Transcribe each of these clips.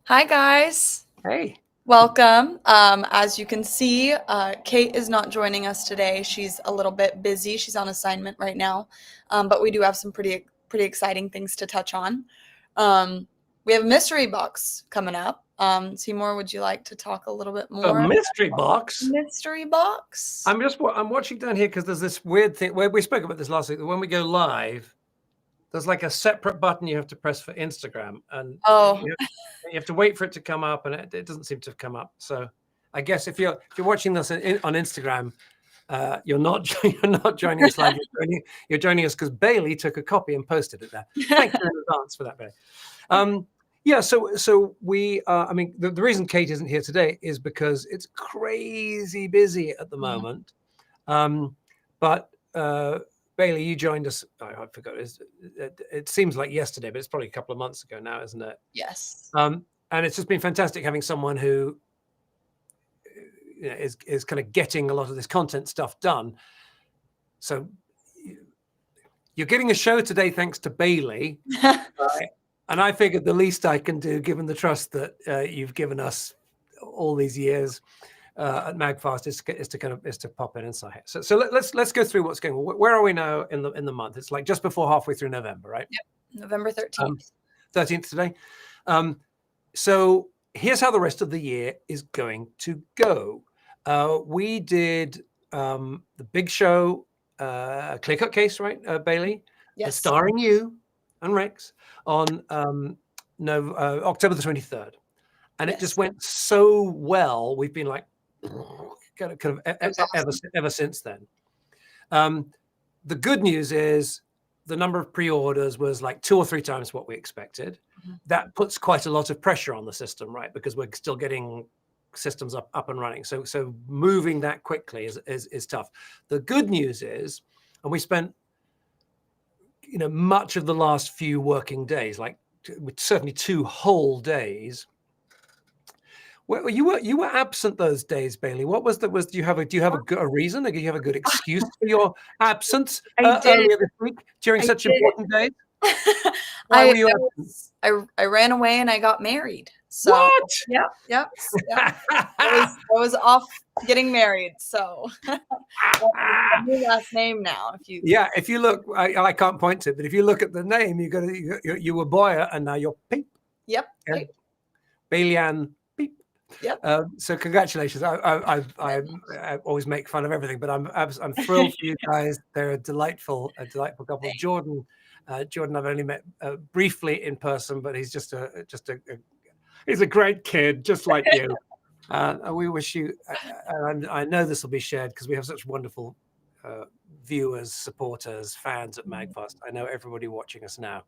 Hi, guys. Hey. Welcome. As you can see, Kate is not joining us today. She's a little bit busy. She's on assignment right now, but we do have some pretty exciting things to touch on. Um, we have a mystery box coming up. Seymour, would you like to talk a little bit A more about mystery the box. mystery box? I'm watching down here because there's this weird thing where we spoke about this last week. That when we go live, there's like a separate button you have to press for Instagram, and Oh, you have to wait for it to come up, and it doesn't seem to have come up. So I guess if you're watching this on Instagram, you're not you're not joining us live. You're joining us because Bailey took a copy and posted it there. Thank you in advance for that, Bailey. Yeah, so we, I mean, the reason Kate isn't here today is because it's crazy busy at the moment. But Bailey, you joined us. I forgot. It seems like yesterday, but it's probably a couple of months ago now, isn't it? yes. And it's just been fantastic having someone who is kind of getting a lot of this content stuff done. So you're getting a show today thanks to Bailey. And I figured the least I can do, given the trust that you've given us all these years at MAGFAST, is to pop in and say hey. So let's go through what's going on. Where are we now in the month? It's like just before halfway through November, right? Yep, November 13th. 13th today. So here's how the rest of the year is going to go. We did the big show, Clear Cut Case, right, Bailey? Yes. Starring you and Rex on October the 23rd. And it just went so well. We've been like kind of ever since then. The good news is the number of pre-orders was like 2 or 3 times what we expected. That puts quite a lot of pressure on the system, right? Because we're still getting systems up and running. So moving that quickly is tough. The good news is, and we spent much of the last few working days, like certainly 2 whole days. Well, you were absent those days, Bailey. What was that? Do you have a reason? Do you have a good excuse for your absence earlier this week during such important days? Why were you absent? I ran away and I got married. So what? Yep. I was off getting married. So a new last name now. If you look, I can't point to it, but if you look at the name, you were Boyer and now you're Peep. Yep. Bailey Ann Peep. Yep. So congratulations. I always make fun of everything, but I'm thrilled for you guys. They're a delightful couple. Jordan, I've only met briefly in person, but he's he's a great kid, just like you. We wish you, and I know this will be shared because we have such wonderful viewers, supporters, fans at MAGFAST. I know everybody watching us now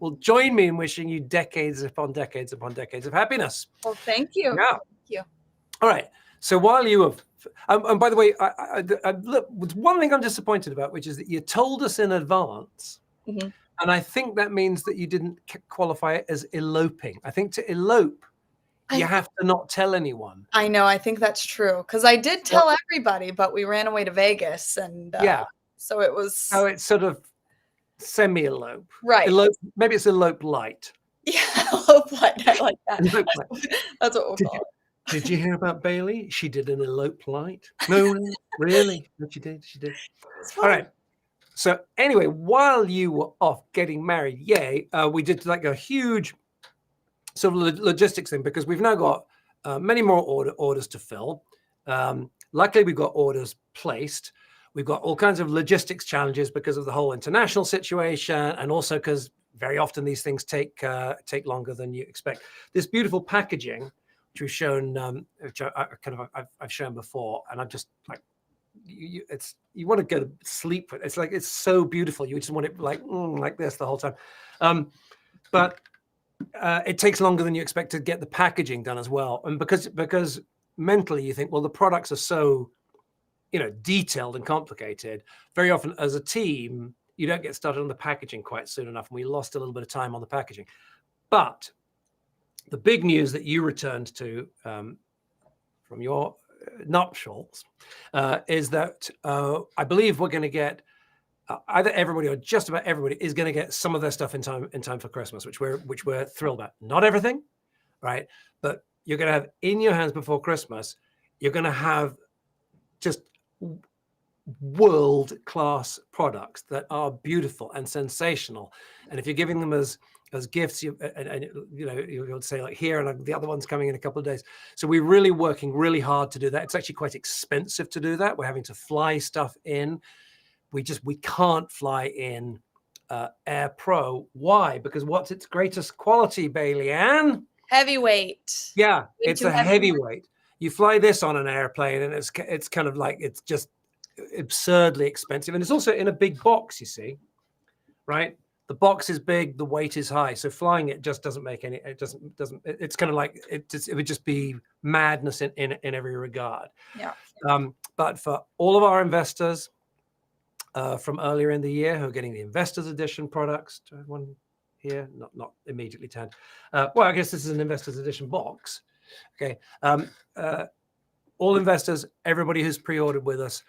will join me in wishing you decades upon decades upon decades of happiness. Well, thank you. Yeah. Thank you. All right. So while you have, and by the way, there's one thing I'm disappointed about, which is that you told us in advance. And I think that means that you didn't qualify it as eloping. I think to elope, you have to not tell anyone. I know. I think that's true. Because I did tell everybody, but we ran away to Vegas. And so it was. So it's sort of semi-elope. Right. Maybe it's elope light. Yeah, elope light. I like that. That's what we'll call it. Did you hear about Bailey? She did an elope light. No, really? But she did. All right. So anyway, while you were off getting married, we did like a huge sort of logistics thing because we've now got many more orders to fill. Luckily, we've got orders placed. We've got all kinds of logistics challenges because of the whole international situation, and also because very often these things take longer than you expect. This beautiful packaging, which we've shown, which I've shown before, and I'm just like. You want to go to sleep with it. It's like it's so beautiful. You just want it like this the whole time. But it takes longer than you expect to get the packaging done as well. And because mentally you think, well, the products are so detailed and complicated. Very often as a team, you don't get started on the packaging quite soon enough. And we lost a little bit of time on the packaging. But the big news that you returned to from your nuptials is that I believe we're going to get either everybody or just about everybody is going to get some of their stuff in time for Christmas, which we're thrilled about. Not everything, right? But you're going to have in your hands before Christmas, you're going to have just world-class products that are beautiful and sensational. And if you're giving them as gifts, and you know, you'll say like here, and the other one's coming in a couple of days. So we're really working really hard to do that. It's actually quite expensive to do that. We're having to fly stuff in. We can't fly in Air Pro. Why? Because what's its greatest quality, Bailey Ann? Heavyweight. Yeah, Way it's too a heavyweight. You fly this on an airplane, and it's kind of like, it's just absurdly expensive, and it's also in a big box. You see, right? The box is big, the weight is high, so flying it just doesn't make any. It doesn't. It's kind of like it would just be madness in every regard. Yeah. But for all of our investors from earlier in the year who are getting the investors edition products, to everyone here, not immediately 10. Well, I guess this is an investors edition box. Okay. All investors, everybody who's pre-ordered with us,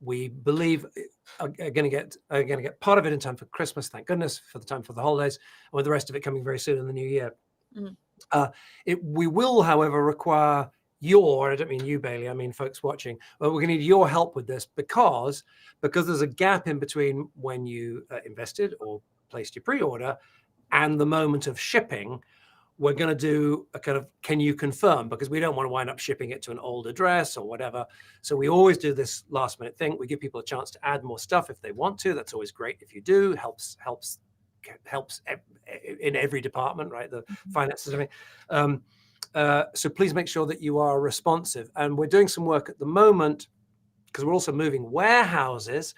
we believe are going to get part of it in time for Christmas. Thank goodness for the time for the holidays, and with the rest of it coming very soon in the new year. We will, however, require your, I don't mean you, Bailey, I mean folks watching, but we're going to need your help with this because there's a gap in between when you invested or placed your pre-order and the moment of shipping. We're going to do a kind of, can you confirm? Because we don't want to wind up shipping it to an old address or whatever. So we always do this last minute thing. We give people a chance to add more stuff if they want to. That's always great if you do. Helps in every department, right? The finances, everything. So please make sure that you are responsive. And we're doing some work at the moment because we're also moving warehouses.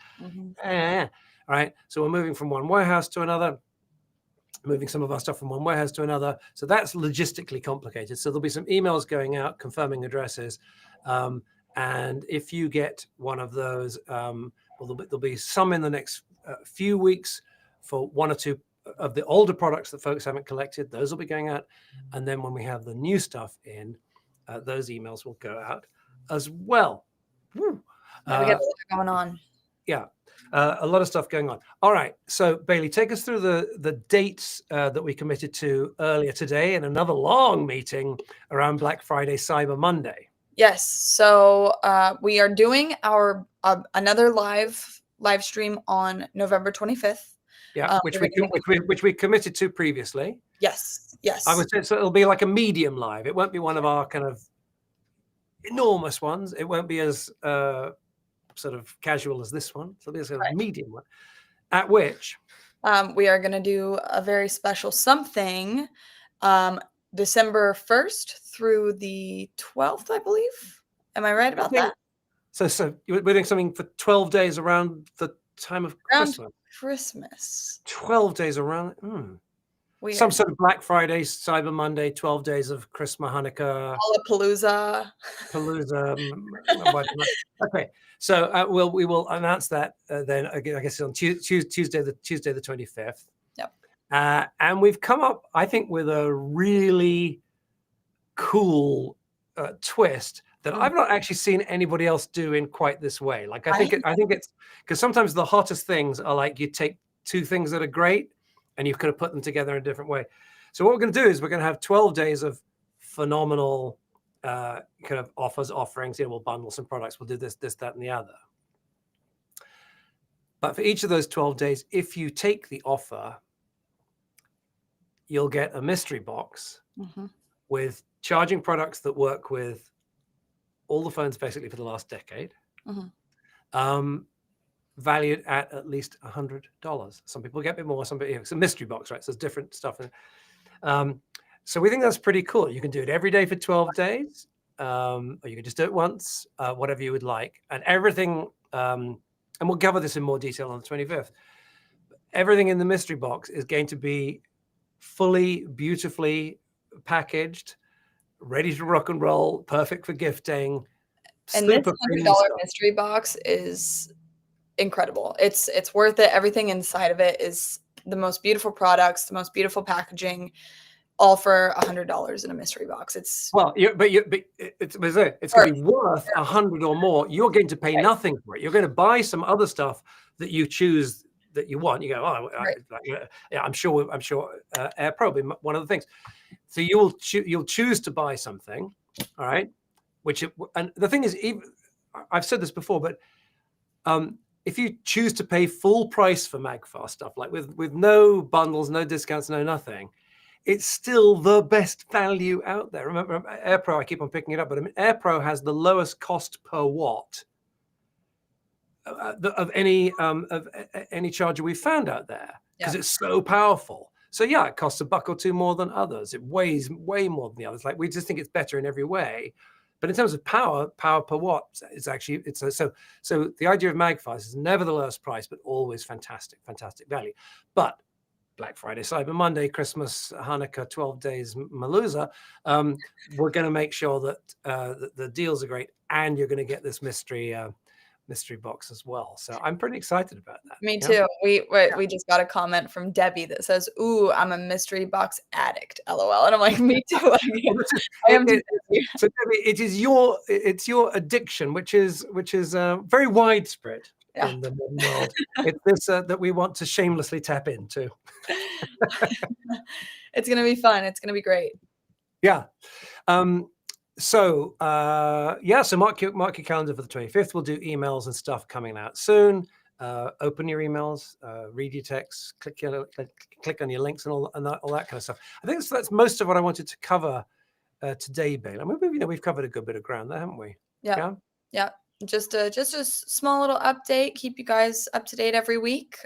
Right? So we're moving from one warehouse to another, moving some of our stuff from one warehouse to another. So that's logistically complicated. So there'll be some emails going out confirming addresses. And if you get one of those, well, there'll be some in the next few weeks for one or two of the older products that folks haven't collected. Those will be going out. And then when we have the new stuff in, those emails will go out as well. We got a lot going on. Yeah. A lot of stuff going on. All right. So Bailey, take us through the dates that we committed to earlier today in another long meeting around Black Friday, Cyber Monday. Yes. So we are doing our another live stream on November 25th. Yeah, which we committed to previously. Yes. Yes. I would say so. It'll be like a medium live. It won't be one of our kind of enormous ones. It won't be as sort of casual as this one. So there's a medium one, at which we are going to do a very special something December 1st through the 12th, I believe. Am I right about that? So we're doing something for 12 days around the time of Christmas. 12 days around. Some sort of Black Friday, Cyber Monday, 12 days of Christmas, Hanukkah, Palooza. Okay, so we will announce that then. I guess on Tuesday the 25th. Yep. And we've come up, I think, with a really cool twist that I've not actually seen anybody else do in quite this way. Like I think it's because sometimes the hottest things are like you take two things that are great and you kind of put them together in a different way. So what we're going to do is we're going to have 12 days of phenomenal kind of offerings. We'll bundle some products. We'll do this, that, and the other. But for each of those 12 days, if you take the offer, you'll get a mystery box with charging products that work with all the phones basically for the last decade, valued at least $100. Some people get a bit more, some people, it's a mystery box, right? So there's different stuff in it. So we think that's pretty cool. You can do it every day for 12 days, or you can just do it once, whatever you would like. And everything, and we'll cover this in more detail on the 25th. Everything in the mystery box is going to be fully, beautifully packaged, ready to rock and roll, perfect for gifting. And this $100 mystery box is incredible. It's worth it. Everything inside of it is the most beautiful products, the most beautiful packaging, all for $100 in a mystery box. It's going to be worth 100 or more. You're going to pay nothing for it. You're going to buy some other stuff that you choose that you want. You go, oh, Right. yeah, I'm sure AirPro will be one of the things. So you'll choose to buy something, all right? And the thing is, even I've said this before, but if you choose to pay full price for MAGFAST stuff, like with no bundles, no discounts, no nothing, it's still the best value out there. Remember, AirPro, I keep on picking it up, but I mean, AirPro has the lowest cost per watt of any charger we've found out there, because it's so powerful. So yeah, it costs $1 or $2 more than others. It weighs way more than the others. Like, we just think it's better in every way. But in terms of power per watt, so the idea of MAGFAST is never the lowest price, but always fantastic value. But Black Friday, Cyber Monday, Christmas, Hanukkah, 12 days Malooza, we're going to make sure that the deals are great, and you're going to get this mystery box as well. So I'm pretty excited about that. Me too. We just got a comment from Debbie that says, "Ooh, I'm a mystery box addict." LOL. And I'm like, me too. I am too. So Debbie, it's your addiction, which is very widespread in the modern world. It's this that we want to shamelessly tap into. It's gonna be fun. It's gonna be great. Yeah. So mark your calendar for the 25th. We'll do emails and stuff coming out soon. Open your emails, read your texts, click on your links and all that kind of stuff. I think that's most of what I wanted to cover today, Bailey. I mean, we've covered a good bit of ground there, haven't we? Yeah. Just a small little update. Keep you guys up to date every week.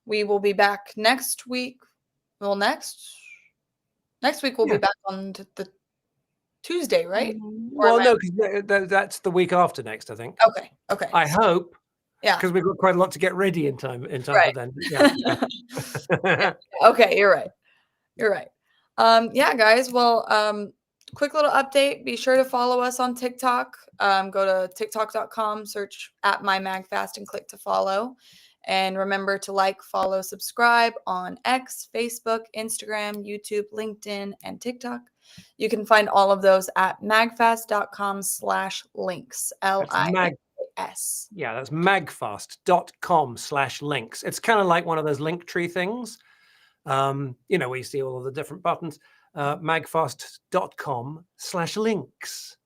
We will be back next week. Well, next week we'll be back on the Tuesday, right? Well, no, because that's the week after next, I think. Okay. I hope. Yeah. Because we've got quite a lot to get ready in time Right. for then. Yeah. Okay, you're right. Yeah, guys. Well, quick little update. Be sure to follow us on TikTok. Go to tiktok.com, search @MyMagFast, and click to follow. And remember to like, follow, subscribe on X, Facebook, Instagram, YouTube, LinkedIn, and TikTok. You can find all of those at magfast.com/links. LINKS. Yeah, that's magfast.com/links. It's kind of like one of those link tree things. Where you see all of the different buttons. Magfast.com/links.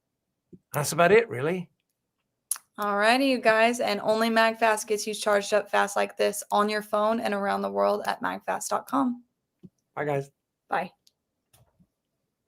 That's about it, really. Alrighty, you guys. And only MagFast gets you charged up fast like this on your phone and around the world at magfast.com. Bye, guys. Bye.